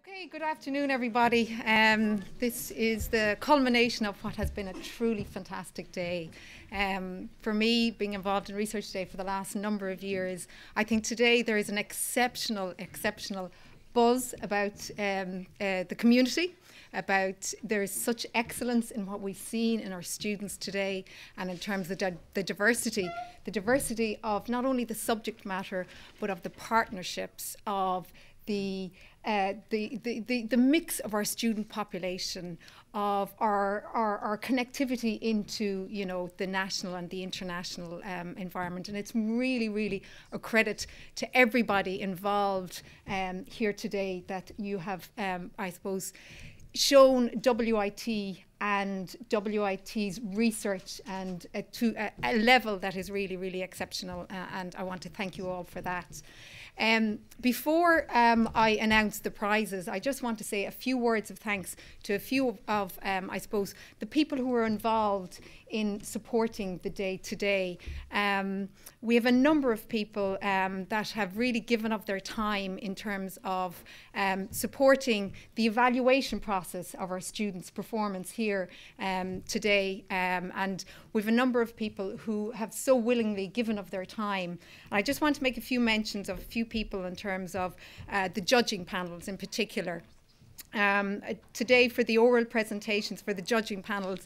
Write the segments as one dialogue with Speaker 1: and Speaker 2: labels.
Speaker 1: Okay, good afternoon, everybody. This is the culmination of what has been a truly fantastic day. For me, being involved in Research Day for the last number of years, I think today there is an exceptional buzz about the community, there is such excellence in what we've seen in our students today, and in terms of the diversity of not only the subject matter, but of the partnerships, of the mix of our student population, of our connectivity into, you know, the national and the international environment. And it's really a credit to everybody involved here today that you have, I suppose, shown WIT and WIT's research and to a level that is really exceptional, and I want to thank you all for that. Before I announce the prizes, I just want to say a few words of thanks to a few of I suppose, the people who were involved in supporting the day today. We have a number of people that have really given up their time in terms of supporting the evaluation process of our students' performance here today, and we have a number of people who have so willingly given up their time. And I just want to make a few mentions of a few people in terms of the judging panels in particular. Today, for the oral presentations for the judging panels,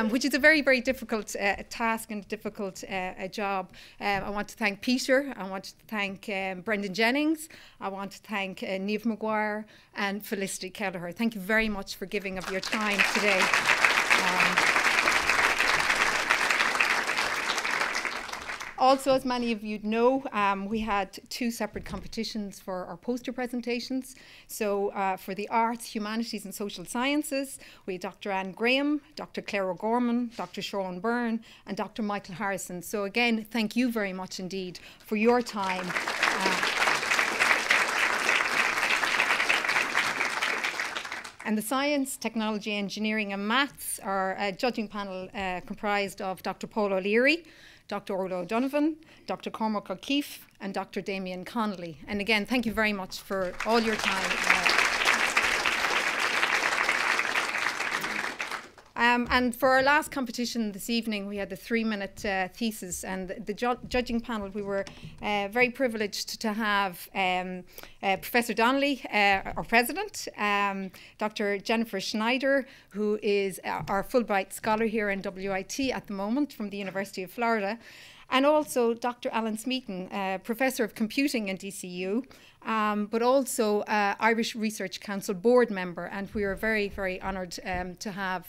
Speaker 1: which is a very difficult task and difficult job. I want to thank Peter, I want to thank Brendan Jennings, I want to thank Niamh Maguire and Felicity Kelleher. Thank you very much for giving up your time today. Also, as many of you know, we had two separate competitions for our poster presentations. So for the arts, humanities and social sciences, we had Dr. Anne Graham, Dr. Claire O'Gorman, Dr. Sean Byrne and Dr. Michael Harrison. So again, thank you very much indeed for your time. And the science, technology, engineering and maths, our judging panel comprised of Dr. Paul O'Leary, Dr. Orla O'Donovan, Dr. Cormac O'Keefe and Dr. Damien Connolly. And again, thank you very much for all your time. And for our last competition this evening, we had the 3-minute thesis, and the judging panel, we were very privileged to have Professor Donnelly, our president, Dr. Jennifer Schneider, who is our Fulbright scholar here in WIT at the moment from the University of Florida, and also Dr. Alan Smeaton, Professor of Computing in DCU, but also Irish Research Council board member, and we are very honoured to have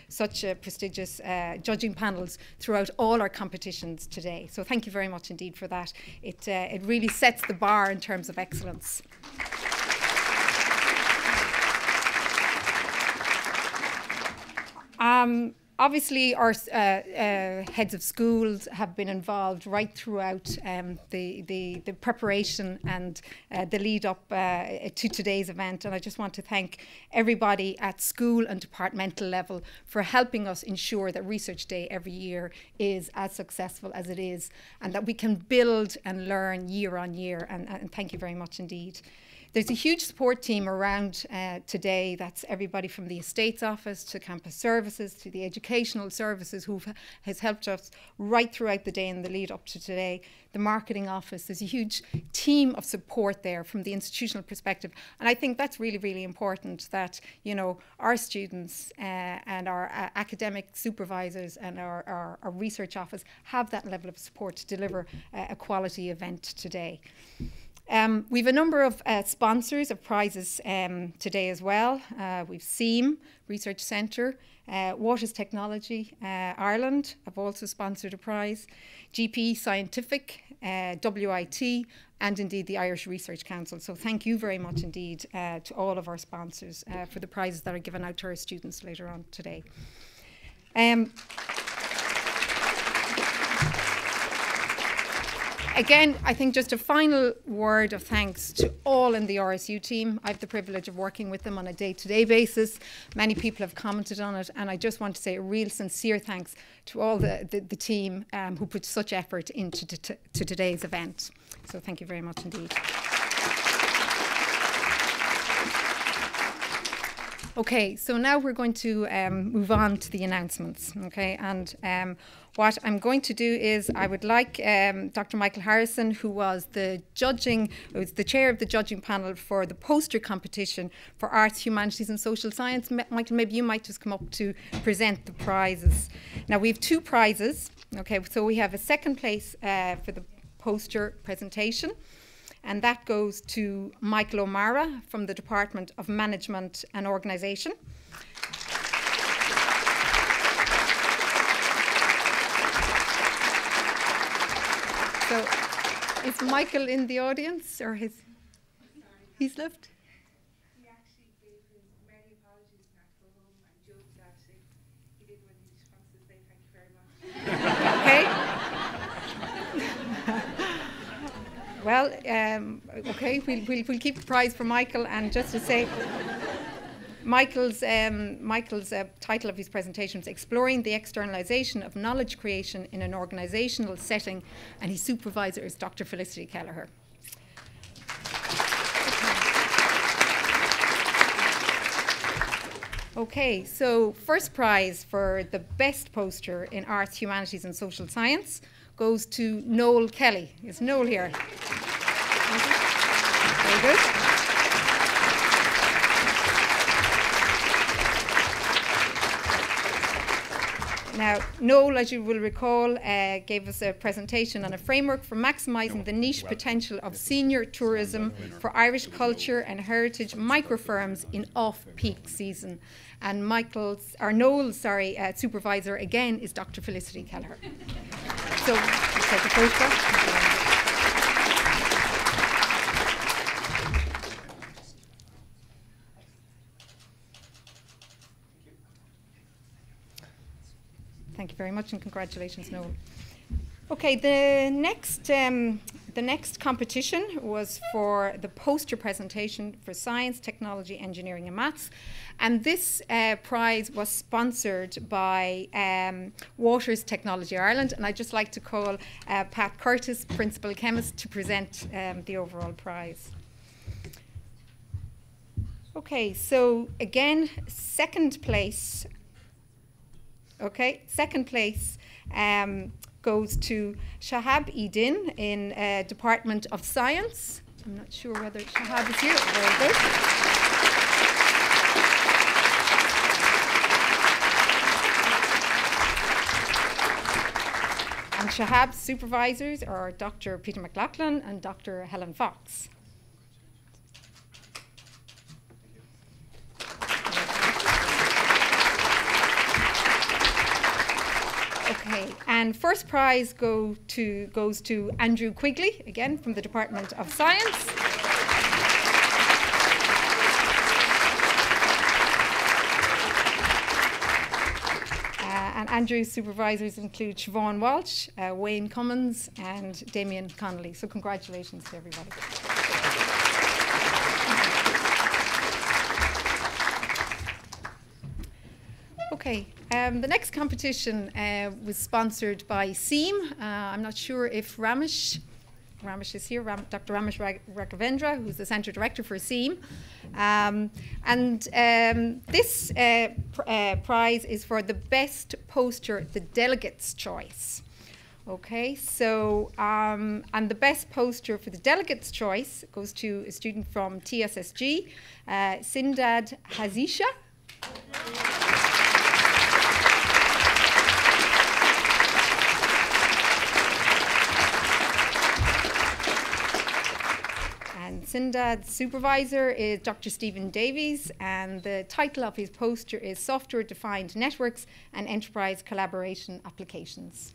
Speaker 1: such prestigious judging panels throughout all our competitions today. So thank you very much indeed for that. It really sets the bar in terms of excellence. Obviously, our heads of schools have been involved right throughout the preparation and the lead up to today's event. And I just want to thank everybody at school and departmental level for helping us ensure that Research Day every year is as successful as it is, and that we can build and learn year on year. And thank you very much indeed. There's a huge support team around today. That's everybody from the Estates Office to Campus Services to the Educational Services who has helped us right throughout the day and the lead up to today. The Marketing Office, there's a huge team of support there from the institutional perspective. And I think that's really important that, you know, our students and our academic supervisors and our research office have that level of support to deliver a quality event today. We have a number of sponsors of prizes today as well. We've SEAM Research Centre, Waters Technology Ireland have also sponsored a prize, GP Scientific, WIT, and indeed the Irish Research Council. So thank you very much indeed to all of our sponsors for the prizes that are given out to our students later on today. Again, I think just a final word of thanks to all in the RSU team. I have the privilege of working with them on a day-to-day basis. Many people have commented on it, and I just want to say a real sincere thanks to all the team who put such effort into today's event. So thank you very much indeed. Okay, so now we're going to move on to the announcements, okay? And what I'm going to do is I would like Dr. Michael Harrison, who was the chair of the judging panel for the poster competition for Arts, Humanities and Social Science. Michael, maybe you might just come up to present the prizes. Now, we have 2 prizes, okay? So we have a second place for the poster presentation, and that goes to Michael O'Mara from the Department of Management and Organisation. So, is Michael in the audience, or he's left?
Speaker 2: He actually gave his many apologies and had to go home and joked that he did when he just wants to say thank you very much.
Speaker 1: Okay. Well, okay, we'll keep the prize for Michael, and just to say, Michael's title of his presentation is Exploring the Externalization of Knowledge Creation in an Organisational Setting, and his supervisor is Dr. Felicity Kelleher. Okay, so first prize for the best poster in Arts, Humanities and Social Science goes to Noel Kelly. Is Noel here? Very good. Now, Noel, as you will recall, gave us a presentation on a framework for maximising the niche potential of senior tourism for Irish culture and heritage microfirms in off-peak season. And Noel's supervisor again is Dr. Felicity Kelleher. So, let's take a photograph. Thank you very much, and congratulations, Noel. Okay, the next competition was for the poster presentation for Science, Technology, Engineering and Maths. And this prize was sponsored by Waters Technology Ireland. And I'd just like to call Pat Curtis, Principal Chemist, to present the overall prize. Okay, so again, second place. Okay, second place goes to Shahab Edin in Department of Science. I'm not sure whether Shahab is here. Very good. And Shahab's supervisors are Dr. Peter McLaughlin and Dr. Helen Fox. Okay, and first prize goes to Andrew Quigley, again from the Department of Science. And Andrew's supervisors include Siobhan Walsh, Wayne Cummins, and Damien Connolly. So congratulations to everybody. Okay, the next competition was sponsored by SEAM. I'm not sure if Ramesh is here, Dr. Ramesh Raghavendra, who's the Centre Director for SEAM. This prize is for the best poster, the Delegates' Choice. Okay, so, and the best poster for the Delegates' Choice goes to a student from TSSG, Sindad Hazisha. Sindad's supervisor is Dr. Stephen Davies, and the title of his poster is Software-Defined Networks and Enterprise Collaboration Applications.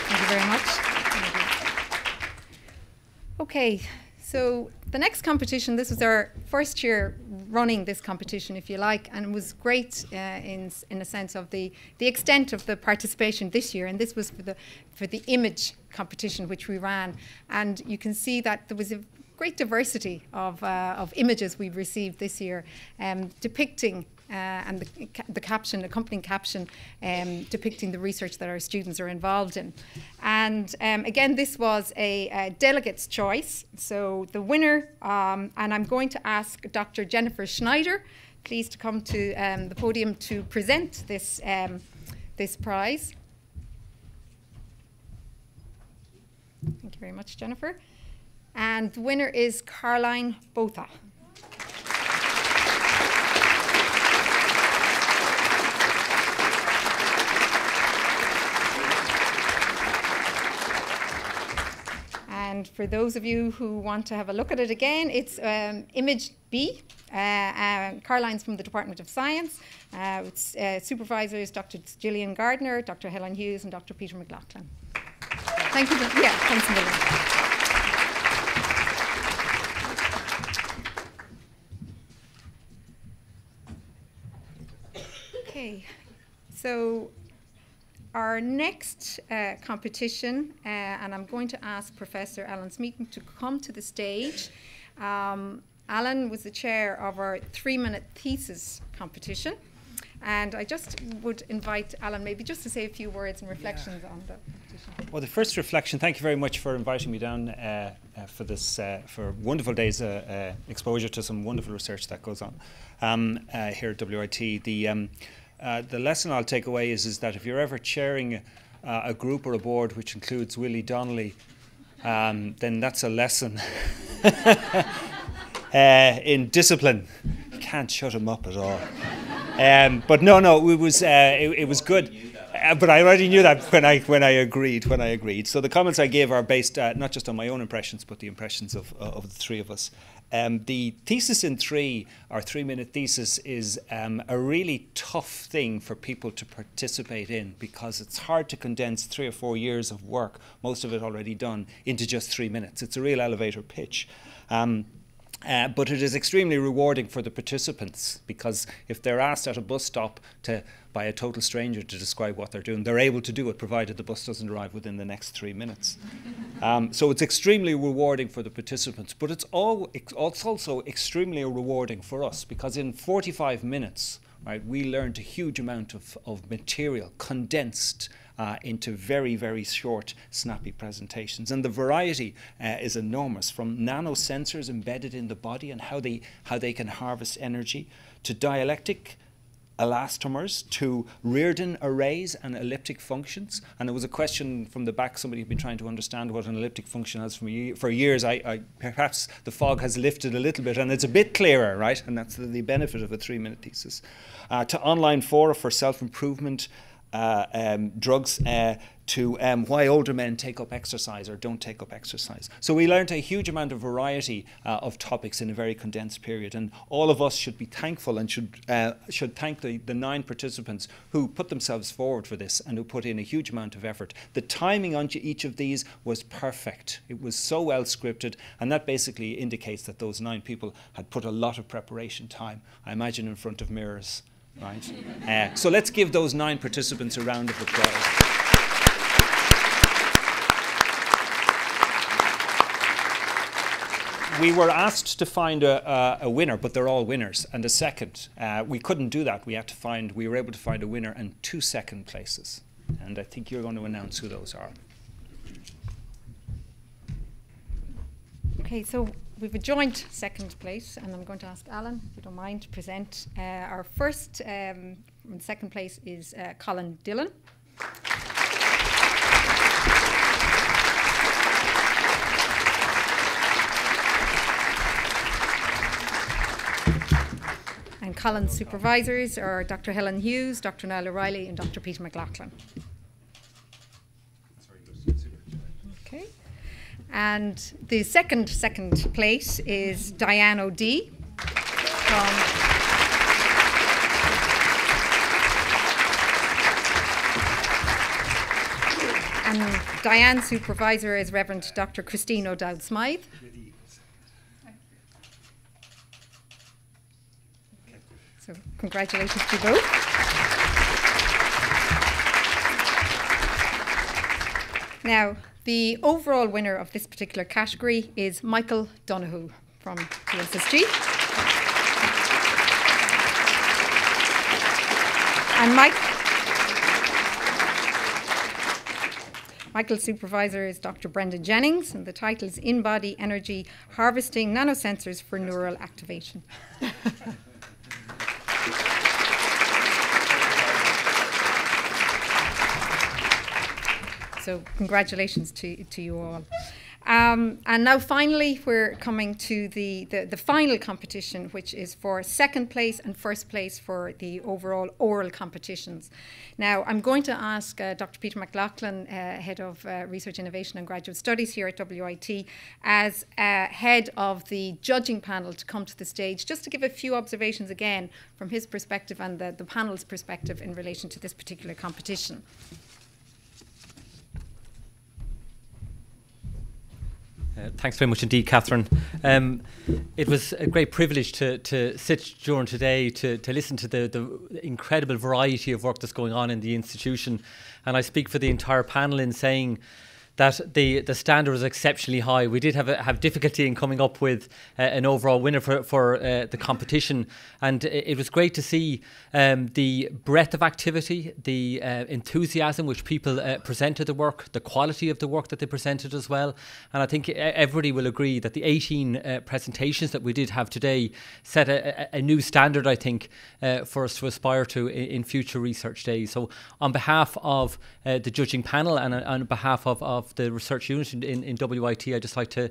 Speaker 1: Thank you very much. Okay, so the next competition, this was our first year running this competition, if you like, and it was great in a sense of the extent of the participation this year. And this was for the image competition which we ran, and you can see that there was a great diversity of images we've received this year, depicting and the caption, accompanying caption, depicting the research that our students are involved in. And again, this was a delegate's choice. So the winner, and I'm going to ask Dr. Jennifer Schneider, please, to come to the podium to present this, this prize. Thank you very much, Jennifer. And the winner is Caroline Botha. And for those of you who want to have a look at it again, it's Image B. Caroline's from the Department of Science. With supervisors Dr. Gillian Gardner, Dr. Helen Hughes, and Dr. Peter McLaughlin. Thank you. Yeah, thanks a million. Okay, so our next competition, and I'm going to ask Professor Alan Smeaton to come to the stage. Alan was the chair of our 3-minute thesis competition. And I just would invite Alan maybe just to say a few words and reflections on the competition.
Speaker 3: Well, the first reflection, thank you very much for inviting me down for this, for wonderful days exposure to some wonderful research that goes on here at WIT. The lesson I'll take away is that if you're ever chairing a group or a board which includes Willie Donnelly, then that's a lesson in discipline. You can't shut him up at all. But no, it was good. But I already knew that when I agreed. So the comments I gave are based not just on my own impressions, but the impressions of the three of us. The thesis in 3, our 3-minute thesis, is a really tough thing for people to participate in because it's hard to condense 3 or 4 years of work, most of it already done, into just 3 minutes. It's a real elevator pitch. But it is extremely rewarding for the participants because if they're asked at a bus stop by a total stranger to describe what they're doing, they're able to do it provided the bus doesn't arrive within the next 3 minutes. So it's extremely rewarding for the participants, but it's also extremely rewarding for us because in 45 minutes, right, we learned a huge amount of material condensed into very, very short, snappy presentations. And the variety is enormous, from nanosensors embedded in the body and how they can harvest energy, to dielectric elastomers, to Reardon arrays and elliptic functions. And there was a question from the back, somebody had been trying to understand what an elliptic function is for years. Perhaps the fog has lifted a little bit and it's a bit clearer, right? And that's the benefit of a 3-minute thesis. To online fora for self-improvement, drugs, to why older men take up exercise or don't take up exercise. So we learned a huge amount of variety of topics in a very condensed period, and all of us should be thankful and should thank the 9 participants who put themselves forward for this and who put in a huge amount of effort. The timing on each of these was perfect. It was so well scripted, and that basically indicates that those 9 people had put a lot of preparation time, I imagine in front of mirrors. Right. So let's give those 9 participants a round of applause. We were asked to find a winner, but they're all winners, and a second. We couldn't do that. We were able to find a winner and 2 second places. And I think you're going to announce who those are.
Speaker 1: Okay, so we've a joint second place, and I'm going to ask Alan, if you don't mind, to present. Our first and second place is Colin Dillon. And Colin's supervisors are Dr. Helen Hughes, Dr. Niall O'Reilly, and Dr. Peter McLaughlin. Okay. And the second place is Diane O'D and Diane's supervisor is Reverend Dr. Christine O'Dowd Smythe. So congratulations to both. Now, the overall winner of this particular category is Michael Donoghue from the SSG. And Michael's supervisor is Dr. Brendan Jennings, and the title is In-Body Energy Harvesting Nanosensors for Neural Activation. So congratulations to you all. And now finally we're coming to the final competition, which is for second place and first place for the overall oral competitions. Now I'm going to ask Dr. Peter McLaughlin, Head of Research Innovation and Graduate Studies here at WIT, as head of the judging panel, to come to the stage just to give a few observations again from his perspective and the panel's perspective in relation to this particular competition.
Speaker 4: Thanks very much indeed, Catherine. It was a great privilege to sit during today to listen to the incredible variety of work that's going on in the institution. And I speak for the entire panel in saying that the standard was exceptionally high. We did have difficulty in coming up with an overall winner for the competition, and it was great to see the breadth of activity, the enthusiasm which people presented the work, the quality of the work that they presented as well. And I think everybody will agree that the 18 presentations that we did have today set a new standard, I think, for us to aspire to in future research days. So on behalf of the judging panel and on behalf of the research unit in WIT, I'd just like to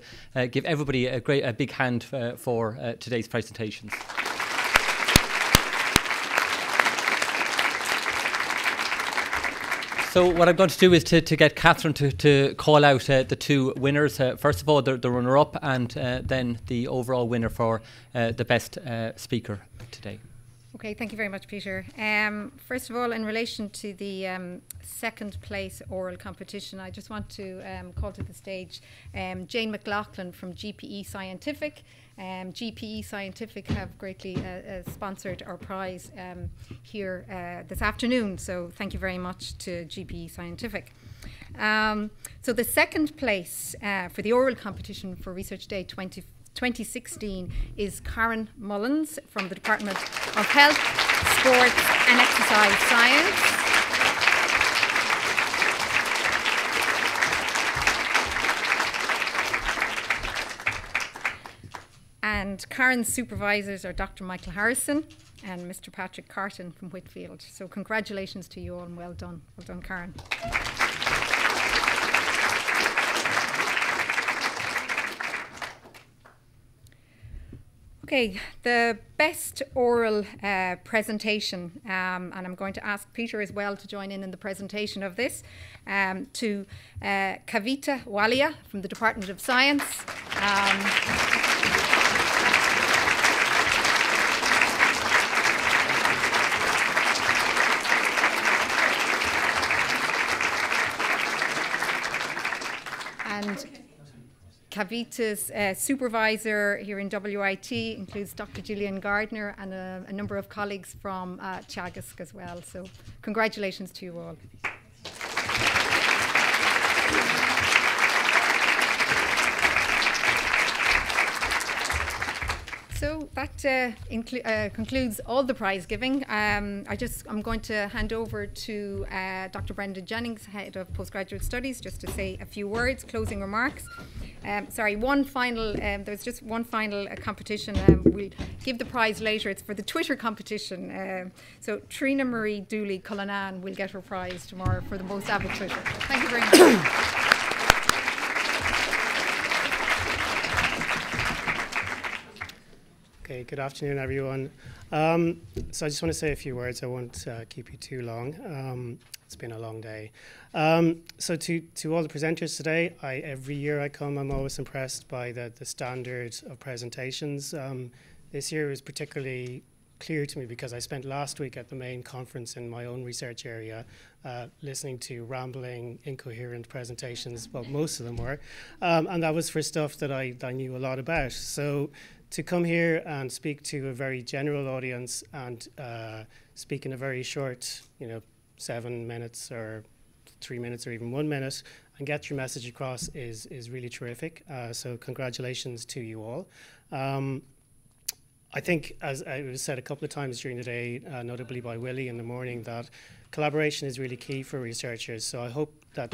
Speaker 4: give everybody a big hand for today's presentations. So what I'm going to do is to get Catherine to call out the two winners. First of all, the runner-up, and then the overall winner for the best speaker today.
Speaker 1: Okay, thank you very much, Peter. First of all, in relation to the second place oral competition, I just want to call to the stage Jane McLaughlin from GPE Scientific. GPE Scientific have greatly sponsored our prize here this afternoon, so thank you very much to GPE Scientific. So the second place for the oral competition for Research Day 2016 is Karen Mullins from the Department of Health, Sports and Exercise Science. And Karen's supervisors are Dr. Michael Harrison and Mr. Patrick Carton from Whitfield. So congratulations to you all, and well done. Well done, Karen. Okay, the best oral presentation, and I'm going to ask Peter as well to join in the presentation of this, to Kavita Walia from the Department of Science. And Kavita's supervisor here in WIT includes Dr. Gillian Gardner and a number of colleagues from Teagasc as well. So congratulations to you all. So that concludes all the prize giving. I'm going to hand over to Dr. Brendan Jennings, Head of Postgraduate Studies, just to say a few words, closing remarks. There's just one final competition. We'll give the prize later. It's for the Twitter competition. So Trina Marie Dooley Cullinan will get her prize tomorrow for the most avid Twitter. Thank you very much.
Speaker 5: Okay, good afternoon, everyone. So I just want to say a few words. I won't keep you too long. It's been a long day. So to all the presenters today, every year I come, I'm always impressed by the standard of presentations. This year was particularly clear to me because I spent last week at the main conference in my own research area listening to rambling, incoherent presentations. Well, most of them were. And that was for stuff that I knew a lot about. So to come here and speak to a very general audience and speak in a very short, 7 minutes or 3 minutes or even 1 minute and get your message across is really terrific. So congratulations to you all. I think, as it was said a couple of times during the day, notably by Willie in the morning, that collaboration is really key for researchers. So I hope that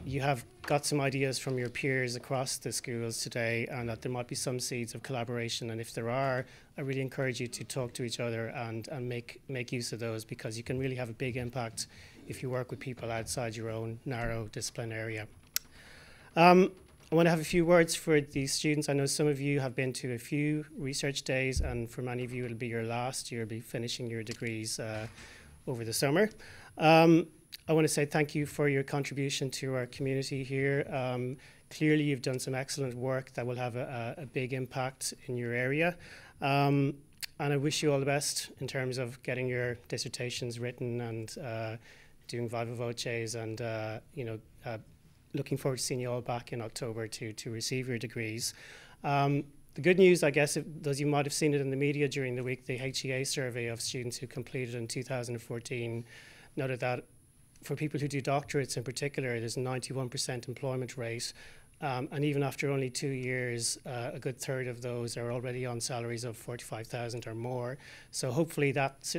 Speaker 5: you have got some ideas from your peers across the schools today, and that there might be some seeds of collaboration. And if there are, I really encourage you to talk to each other and make use of those, because you can really have a big impact if you work with people outside your own narrow discipline area. I want to have a few words for the students. I know some of you have been to a few research days, and for many of you it'll be your last. You'll be finishing your degrees over the summer. I want to say thank you for your contribution to our community here. Clearly you've done some excellent work that will have a big impact in your area. And I wish you all the best in terms of getting your dissertations written and doing viva voces, and looking forward to seeing you all back in October to receive your degrees. The good news, I guess, those you might have seen it in the media during the week, the HEA survey of students who completed in 2014 noted that for people who do doctorates in particular, there's a 91% employment rate. And even after only 2 years, a good third of those are already on salaries of 45,000 or more. So hopefully that's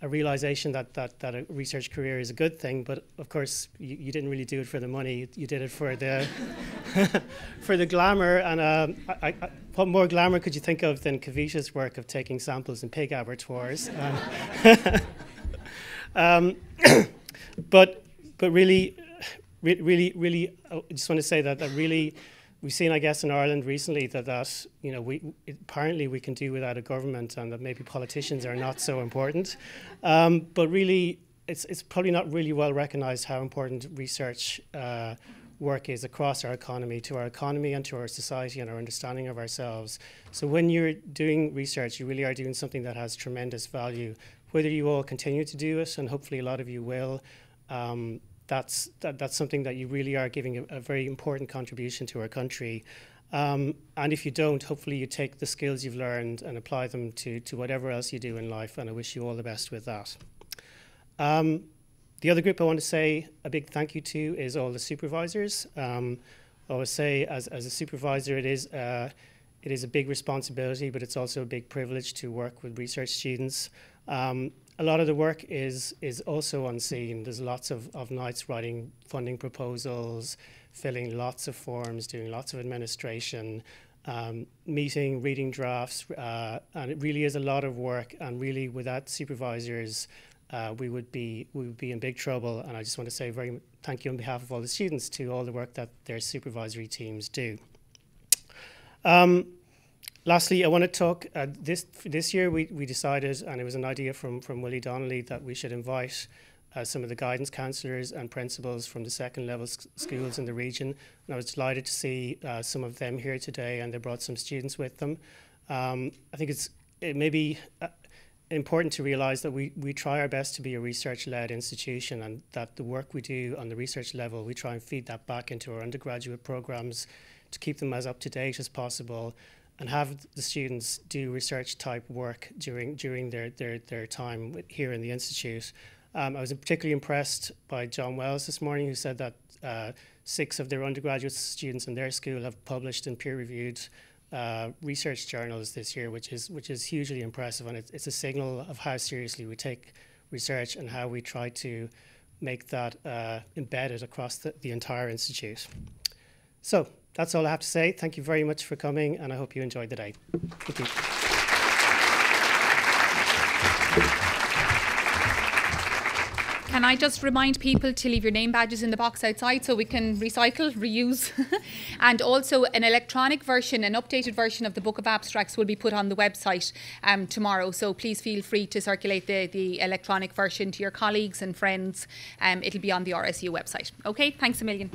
Speaker 5: a realization that a research career is a good thing, but of course you didn't really do it for the money. You did it for the for the glamour. And what more glamour could you think of than Kavita's work of taking samples in pig abattoirs? But really, I just want to say that really. We've seen, I guess, in Ireland recently that apparently we can do without a government, and that maybe politicians are not so important. But really, it's probably not really well recognised how important research work is across our economy, to our economy and to our society and our understanding of ourselves. So when you're doing research, you really are doing something that has tremendous value. Whether you all continue to do it, and hopefully a lot of you will, that's something that you really are giving a very important contribution to our country. And if you don't, hopefully you take the skills you've learned and apply them to whatever else you do in life, and I wish you all the best with that. The other group I want to say a big thank you to is all the supervisors. I always say as a supervisor it is a big responsibility, but it's also a big privilege to work with research students. A lot of the work is also unseen. There's lots of nights writing funding proposals, filling lots of forms, doing lots of administration, meeting, reading drafts, and it really is a lot of work. And really, without supervisors, we would be in big trouble. And I just want to say thank you on behalf of all the students to all the work that their supervisory teams do. Lastly, I want to talk, this year we decided, and it was an idea from Willie Donnelly, that we should invite some of the guidance counsellors and principals from the second level schools in the region. And I was delighted to see some of them here today, and they brought some students with them. I think it may be important to realise that we try our best to be a research-led institution, and that the work we do on the research level, we try and feed that back into our undergraduate programmes to keep them as up-to-date as possible, and have the students do research type work during their time here in the Institute. I was particularly impressed by John Wells this morning, who said that 6 of their undergraduate students in their school have published in peer-reviewed research journals this year, which is hugely impressive, and it's a signal of how seriously we take research and how we try to make that embedded across the entire Institute. So that's all I have to say. Thank you very much for coming, and I hope you enjoyed the day. Thank you.
Speaker 6: Can I just remind people to leave your name badges in the box outside so we can recycle, reuse? And also an electronic version, an updated version of the Book of Abstracts will be put on the website tomorrow. So please feel free to circulate the electronic version to your colleagues and friends. It'll be on the RSU website. Okay, thanks a million.